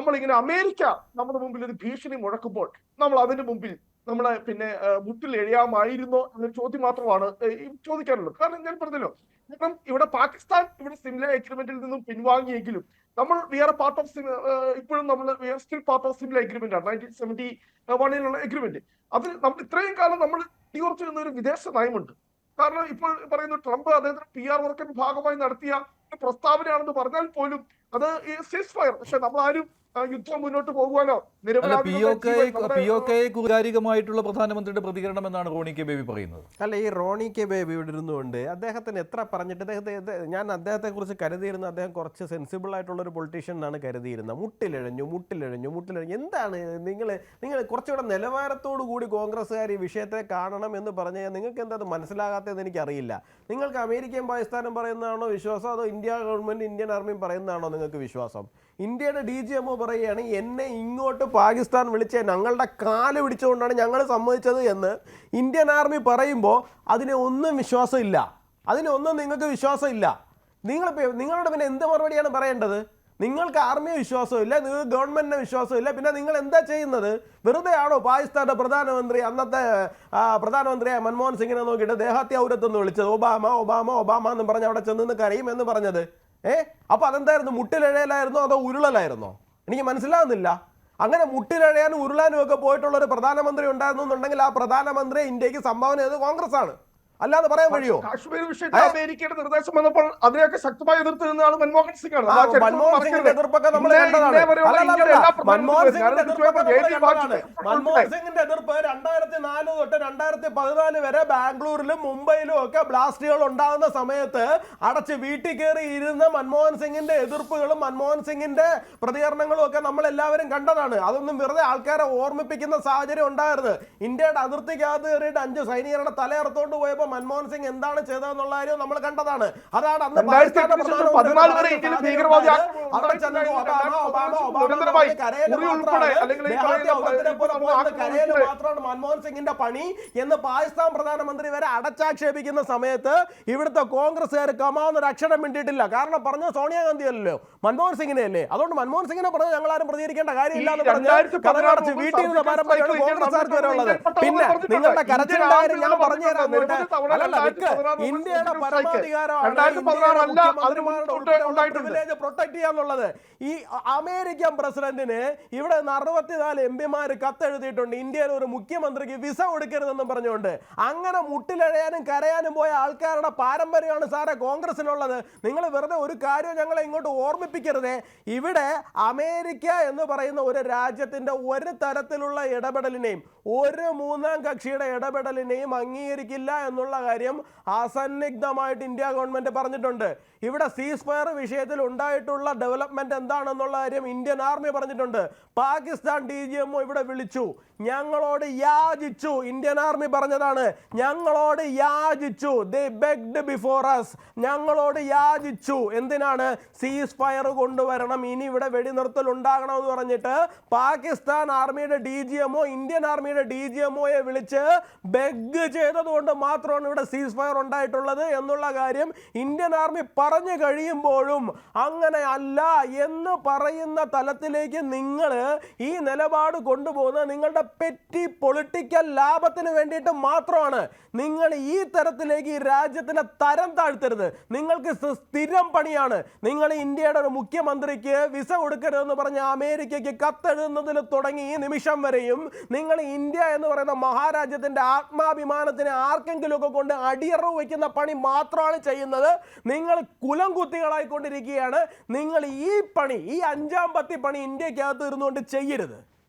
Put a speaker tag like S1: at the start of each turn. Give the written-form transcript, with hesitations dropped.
S1: നമ്മളിങ്ങനെ അമേരിക്ക നമ്മുടെ മുമ്പിൽ ഒരു ഭീഷണി മുഴക്കുമ്പോൾ നമ്മൾ അതിന് മുമ്പിൽ നമ്മളെ മുട്ടിൽ എഴുതാമായിരുന്നോ എന്നൊരു ചോദ്യം മാത്രമാണ് ചോദിക്കാനുള്ളത്. കാരണം ഞാൻ പറഞ്ഞല്ലോ, കാരണം ഇവിടെ പാകിസ്ഥാൻ ഇവിടെ സിംല എഗ്രിമെന്റിൽ നിന്നും പിൻവാങ്ങിയെങ്കിലും നമ്മൾ വി ആർ പാർട്ട് ഓഫ് ഇപ്പോഴും നമ്മൾ we are still part of Simla agreement ആണ് 1971 എഗ്രിമെന്റ്. അതിൽ നമ്മൾ ഇത്രയും കാലം നമ്മൾ ഉറച്ചു നിന്ന ഒരു വിദേശ നയമുണ്ട്. കാരണം ഇപ്പോൾ പറയുന്നു ട്രംപ് അദ്ദേഹത്തിന് PR വർക്കിന്റെ ഭാഗമായി നടത്തിയ പ്രസ്താവനയാണെന്ന് പറഞ്ഞാൽ പോലും അത് സീസ് ഫയർ. പക്ഷെ നമ്മളാരും യുദ്ധം മുന്നോട്ട് പോകുവാനോ
S2: കുകാരികമായിട്ടുള്ള പ്രധാനമന്ത്രിയുടെ പ്രതികരണം എന്നാണ് റോണി കെ ബേബി പറയുന്നത്.
S3: അല്ല, ഈ റോണി കെ ബേബി ഇവിടെ ഇരുന്നുകൊണ്ട് അദ്ദേഹത്തിന് എത്ര പറഞ്ഞിട്ട് ഞാൻ അദ്ദേഹത്തെ കുറിച്ച് കരുതിയിരുന്നത് അദ്ദേഹം കുറച്ച് സെൻസിബിൾ ആയിട്ടുള്ള ഒരു പൊളിറ്റീഷ്യൻ എന്നാണ് കരുതിയിരുന്നത്. മുട്ടിലിഴഞ്ഞു എന്താണ് നിങ്ങൾ കുറച്ചുകൂടെ നിലവാരത്തോടു കൂടി കോൺഗ്രസ്സുകാർ ഈ വിഷയത്തെ കാണണം എന്ന് പറഞ്ഞു കഴിഞ്ഞാൽ നിങ്ങൾക്ക് എന്താ അത് മനസ്സിലാകാത്തതെന്ന് എനിക്കറിയില്ല. നിങ്ങൾക്ക് അമേരിക്കയും പാകിസ്ഥാനും പറയുന്നതാണോ വിശ്വാസം, അതോ ഇന്ത്യ ഗവൺമെന്റ് ഇന്ത്യൻ ആർമിയും പറയുന്നതാണോ നിങ്ങൾക്ക് വിശ്വാസം? ഇന്ത്യയുടെ DGMO പറയുകയാണ് എന്നെ ഇങ്ങോട്ട് പാകിസ്ഥാൻ വിളിച്ച് ഞങ്ങളുടെ കാല് പിടിച്ചുകൊണ്ടാണ് ഞങ്ങൾ സമ്മതിച്ചത് എന്ന് ഇന്ത്യൻ ആർമി പറയുമ്പോൾ അതിനെ ഒന്നും വിശ്വാസമില്ല, അതിനൊന്നും നിങ്ങൾക്ക് വിശ്വാസമില്ല. നിങ്ങളുടെ പിന്നെ എന്ത് മറുപടിയാണ് പറയേണ്ടത്? നിങ്ങൾക്ക് ആർമിയെ വിശ്വാസമില്ല, നിങ്ങൾക്ക് ഗവൺമെന്റിനെ വിശ്വാസമില്ല, പിന്നെ നിങ്ങൾ എന്താ ചെയ്യുന്നത്? വെറുതെ ആണോ പാകിസ്ഥാന്റെ പ്രധാനമന്ത്രി അന്നത്തെ പ്രധാനമന്ത്രിയായ മൻമോഹൻ സിംഗിനെ നോക്കിയിട്ട് ദേഹാത്യാപുരത്തെന്ന് വിളിച്ചത് ഒബാമ ഒബാമ ഒബാമ എന്ന് പറഞ്ഞ് അവിടെ ചെന്ന് കരയും എന്ന് പറഞ്ഞത്? അപ്പൊ അതെന്തായിരുന്നു? മുട്ടിലഴയലായിരുന്നോ അതോ ഉരുളലായിരുന്നോ? എനിക്ക് മനസ്സിലാകുന്നില്ല. അങ്ങനെ മുട്ടിലഴയാനും ഉരുളാനും ഒക്കെ പോയിട്ടുള്ള ഒരു പ്രധാനമന്ത്രി ഉണ്ടായിരുന്നു എന്നുണ്ടെങ്കിൽ ആ പ്രധാനമന്ത്രി ഇന്ത്യക്ക് സംഭാവന ചെയ്തത് കോൺഗ്രസ് ആണ്, അല്ലാതെ പറയാൻ കഴിയുമോ?
S1: കാശ്മീർ വിഷയത്തിൽ അമേരിക്കയുടെ നിർദ്ദേശം വന്നപ്പോൾ അതിനെയൊക്കെ ശക്തമായി എതിർത്ത് നിന്നാണ് മൻമോഹൻ സിംഗ് ആണ്.
S3: മൻമോഹൻ സിംഗിന്റെ എതിർപ്പൊക്കെ നമ്മൾ കണ്ടതാണ്. മൻമോഹൻ സിംഗിന്റെ എതിർപ്പ് 2004 തൊട്ട് 2014 വരെ ബാംഗ്ലൂരിലും മുംബൈയിലും ഒക്കെ ബ്ലാസ്റ്റുകൾ ഉണ്ടാകുന്ന സമയത്ത് അടച്ച് വീട്ടിൽ കയറി ഇരുന്ന മൻമോഹൻ സിംഗിന്റെ എതിർപ്പുകളും മൻമോഹൻ സിംഗിന്റെ പ്രതികരണങ്ങളും ഒക്കെ നമ്മൾ എല്ലാവരും കണ്ടതാണ്. അതൊന്നും വെറുതെ ആൾക്കാരെ ഓർമ്മിപ്പിക്കുന്ന സാഹചര്യം ഉണ്ടായിരുന്നു. ഇന്ത്യയുടെ അതിർത്തിക്കകത്ത് കയറിയിട്ട് 5 സൈനികരുടെ തലയറുത്തോണ്ട് പോയപ്പോൾ മൻമോഹൻ സിംഗ് എന്താണ് ചെയ്തതെന്നുള്ള കാര്യം നമ്മൾ കണ്ടതാണ്. അതാണ് അന്ന് മൻമോഹൻ സിംഗിന്റെ പണി എന്ന് പാകിസ്ഥാൻ പ്രധാനമന്ത്രി വരെ അടച്ചാക്ഷേപിക്കുന്ന സമയത്ത് ഇവിടുത്തെ കോൺഗ്രസ്സുകാർ കമാന്നൊരു അക്ഷരം മിണ്ടിയിട്ടില്ല. കാരണം പറഞ്ഞു സോണിയാഗാന്ധി അല്ലല്ലോ, മൻമോഹൻ സിംഗിനെ അല്ലേ. അതുകൊണ്ട് മൻമോഹൻ സിംഗിനെ പറഞ്ഞ് ഞങ്ങൾ ആരും പ്രതികരിക്കേണ്ട കാര്യമില്ല എന്ന് പറഞ്ഞ് കഥകടച്ച് വീട്ടിൽ നിന്ന് പാരമ്പര്യമാണ് കോൺഗ്രസ്സുകാർക്ക് വരെ ഉള്ളത്. പിന്നെ നിങ്ങളുടെ കരച്ചിലിന്റെ കാര്യം ഞാൻ പറഞ്ഞു തരാം. ഇന്ത്യയുടെ പരമാധികാരമാണ് പ്രൊട്ടക്ട് ചെയ്യാന്നുള്ളത്. ഈ അമേരിക്കൻ പ്രസിഡന്റിന് ഇവിടെ 64 MP കത്തെഴുതിയിട്ടുണ്ട് ഇന്ത്യയിൽ ഒരു മുഖ്യമന്ത്രിക്ക് വിസ കൊടുക്കരുതെന്നും പറഞ്ഞുകൊണ്ട്. അങ്ങനെ മുട്ടിലഴയാനും കരയാനും പോയ ആൾക്കാരുടെ പാരമ്പര്യമാണ് സാറേ കോൺഗ്രസിനുള്ളത്. നിങ്ങൾ വെറുതെ ഒരു കാര്യം ഞങ്ങളെ ഇങ്ങോട്ട് ഓർമ്മിപ്പിക്കരുതേ. ഇവിടെ അമേരിക്ക എന്ന് പറയുന്ന ഒരു രാജ്യത്തിന്റെ ഒരു തരത്തിലുള്ള ഇടപെടലിനെയും ഒരു മൂന്നാം കക്ഷിയുടെ ഇടപെടലിനെയും അംഗീകരിക്കില്ല എന്നുള്ള കാര്യം അസന്നിഗ്ധമായിട്ട് ഇന്ത്യ ഗവൺമെന്റ് പറഞ്ഞിട്ടുണ്ട്. ഇവിടെ സീസ് ഫയർ വിഷയത്തിൽ ഉണ്ടായിട്ടുള്ള ഡെവലപ്മെന്റ് എന്താണെന്നുള്ള കാര്യം ഇന്ത്യൻ ആർമി പറഞ്ഞിട്ടുണ്ട്. പാകിസ്ഥാൻ DGMO ഇവിടെ വിളിച്ചു, ഞങ്ങളോട് യാചിച്ചു. ഇന്ത്യൻ ആർമി പറഞ്ഞതാണ്, ഞങ്ങളോട് യാചിച്ചു. they begged before us, ഞങ്ങളോട് യാചിച്ചു. എന്തിനാണ്? സീസ് ഫയർ കൊണ്ടുവരണം, ഇനി ഇവിടെ വെടിനിർത്തൽ ഉണ്ടാകണം എന്ന് പറഞ്ഞിട്ട് പാകിസ്ഥാൻ ആർമിയുടെ DGMO ഇന്ത്യൻ ആർമിയുടെ DGMOയെ വിളിച്ച് ബെഗ് ചെയ്തതുകൊണ്ട് മാത്രമാണ് ഇവിടെ സീസ് ഫയർ ഉണ്ടായിട്ടുള്ളത് എന്നുള്ള കാര്യം ഇന്ത്യൻ ആർമി പറഞ്ഞു കഴിയുമ്പോഴും അങ്ങനെ അല്ല എന്ന് പറയുന്ന തലത്തിലേക്ക് നിങ്ങൾ ഈ നിലപാട് കൊണ്ടുപോകുന്നത് നിങ്ങളുടെ പെറ്റി പൊളിറ്റിക്കൽ ലാഭത്തിന് വേണ്ടിയിട്ട് മാത്രമാണ്. നിങ്ങൾ ഈ തരത്തിലേക്ക് ഈ രാജ്യത്തിനെ തരം താഴ്ത്തരുത്. നിങ്ങൾക്ക് സ്ഥിരം പണിയാണ്. നിങ്ങൾ ഇന്ത്യയുടെ ഒരു മുഖ്യമന്ത്രിക്ക് വിസ കൊടുക്കരുതെന്ന് പറഞ്ഞ് അമേരിക്കയ്ക്ക് കത്തെഴുതുന്നതിൽ തുടങ്ങി ഈ നിമിഷം വരെയും നിങ്ങൾ ഇന്ത്യ എന്ന് പറയുന്ന മഹാരാജ്യത്തിന്റെ ആത്മാഭിമാനത്തിന് ആർക്കെങ്കിലും ഒക്കെ കൊണ്ട് അടിയറവ് വയ്ക്കുന്ന പണി മാത്രമാണ് ചെയ്യുന്നത്. നിങ്ങൾ കുലം കുത്തികളായിക്കൊണ്ടിരിക്കുകയാണ്. നിങ്ങൾ ഈ പണി, ഈ 5ാം പത്തി പണി ഇന്ത്യക്കകത്ത് ഇരുന്നുകൊണ്ട് ചെയ്യരുത്.